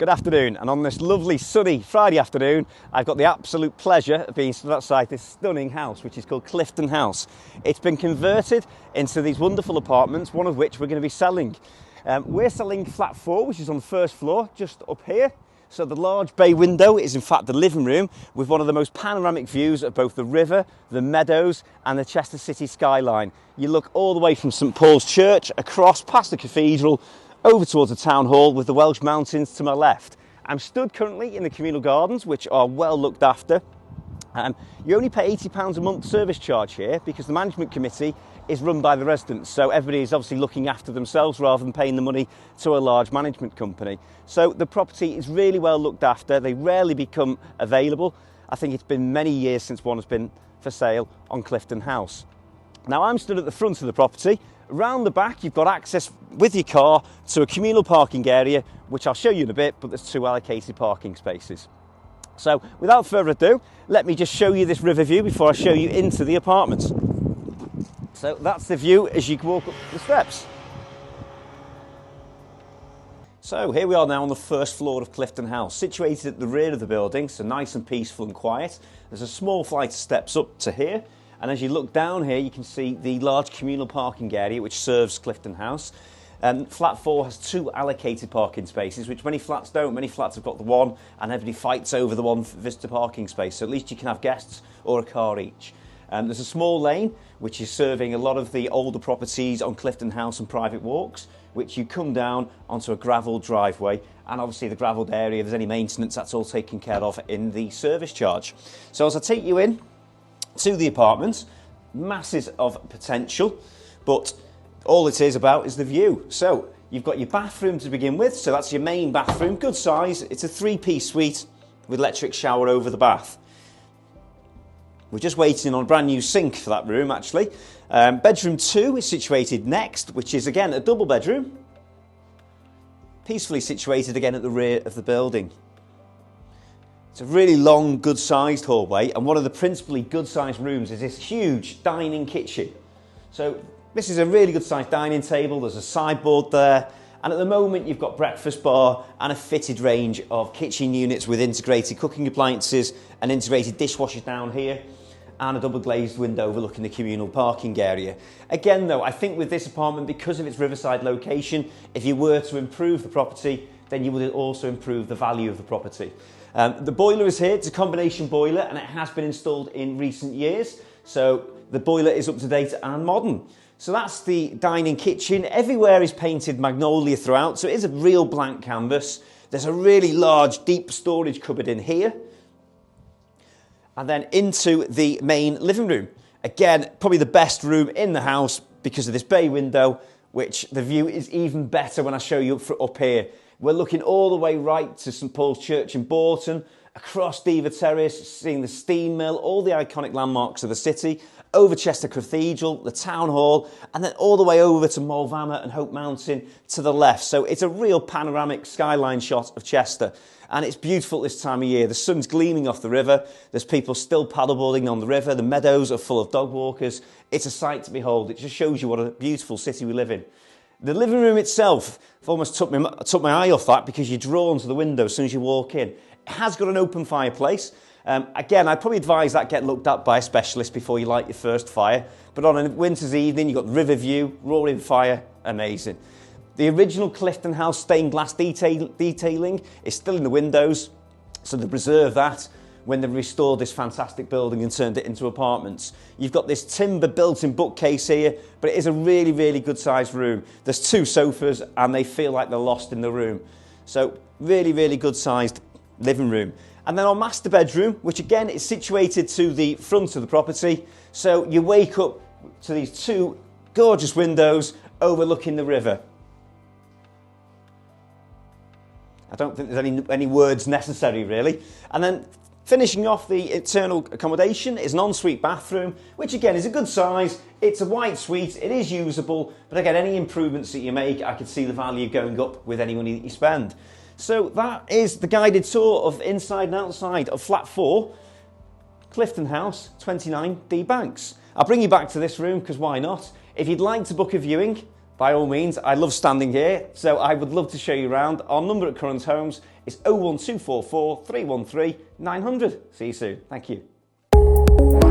Good afternoon, and on this lovely sunny Friday afternoon I've got the absolute pleasure of being stood outside this stunning house which is called Clifton House. It's been converted into these wonderful apartments, one of which we're going to be selling. We're selling flat 4, which is on the first floor, just up here. So the large bay window is in fact the living room with one of the most panoramic views of both the river, the meadows and the Chester city skyline. You look all the way from St Paul's Church, across past the cathedral, over towards the town hall with the Welsh mountains to my left. I'm stood currently in the Communal Gardens, which are well looked after. You only pay £80 a month service charge here because the management committee is run by the residents, so everybody is obviously looking after themselves rather than paying the money to a large management company. So the property is really well looked after. They rarely become available. I think it's been many years since one has been for sale on Clifton House. Now I'm stood at the front of the property. Around the back you've got access with your car to a communal parking area, which I'll show you in a bit, but there's 2 allocated parking spaces. So without further ado, let me just show you this river view before I show you into the apartments. So that's the view as you walk up the steps. So here we are now on the first floor of Clifton House, situated at the rear of the building, so nice and peaceful and quiet. There's a small flight of steps up to here, and as you look down here you can see the large communal parking area which serves Clifton House. Flat 4 has 2 allocated parking spaces, which many flats don't. Many flats have got the one and everybody fights over the one visitor parking space, so at least you can have guests or a car each. There's a small lane which is serving a lot of the older properties on Clifton House and private walks, which you come down onto a gravel driveway, and obviously the gravelled area, if there's any maintenance, that's all taken care of in the service charge. So as I take you in to the apartments, masses of potential, but all it is about is the view. So you've got your bathroom to begin with, so that's your main bathroom, good size. It's a 3-piece suite with electric shower over the bath. We're just waiting on a brand new sink for that room actually. Bedroom 2 is situated next, which is again a double bedroom, peacefully situated again at the rear of the building. It's a really long, good-sized hallway, and one of the principally good-sized rooms is this huge dining kitchen. So this is a really good-sized dining table, there's a sideboard there, and at the moment you've got breakfast bar and a fitted range of kitchen units with integrated cooking appliances and integrated dishwashers down here, and a double glazed window overlooking the communal parking area. Again though, I think with this apartment, because of its riverside location, if you were to improve the property, then you would also improve the value of the property. The boiler is here, it's a combination boiler and it has been installed in recent years, so the boiler is up to date and modern. So that's the dining kitchen. Everywhere is painted magnolia throughout, so it is a real blank canvas. There's a really large deep storage cupboard in here. And then into the main living room. Again, probably the best room in the house because of this bay window, which the view is even better when I show you up here. We're looking all the way right to St Paul's Church in Bourton, across Diva Terrace, seeing the steam mill, all the iconic landmarks of the city, over Chester Cathedral, the town hall, and then all the way over to Mulvanna and Hope Mountain to the left. So it's a real panoramic skyline shot of Chester. And it's beautiful this time of year. The sun's gleaming off the river. There's people still paddleboarding on the river. The meadows are full of dog walkers. It's a sight to behold. It just shows you what a beautiful city we live in. The living room itself, I've almost took my eye off that because you're drawn to the window as soon as you walk in. It has got an open fireplace. Again, I'd probably advise that get looked at by a specialist before you light your first fire. But on a winter's evening, you've got the river view, roaring fire, amazing. The original Clifton House stained glass detailing is still in the windows, so they preserve that when they restored this fantastic building and turned it into apartments. You've got this timber built-in bookcase here, but it is a really, really good sized room. There's 2 sofas and they feel like they're lost in the room. So really, really good sized living room. And then our master bedroom, which again is situated to the front of the property. So you wake up to these 2 gorgeous windows overlooking the river. I don't think there's any words necessary really. And then finishing off the internal accommodation is an ensuite bathroom, which again is a good size. It's a white suite, it is usable, but again, any improvements that you make, I could see the value going up with any money that you spend. So that is the guided tour of inside and outside of flat 4, Clifton House, 29 D Banks. I'll bring you back to this room because why not? If you'd like to book a viewing, By all means, I love standing here, so I would love to show you around. Our number at Currans Homes is 01244 313 900. See you soon. Thank you.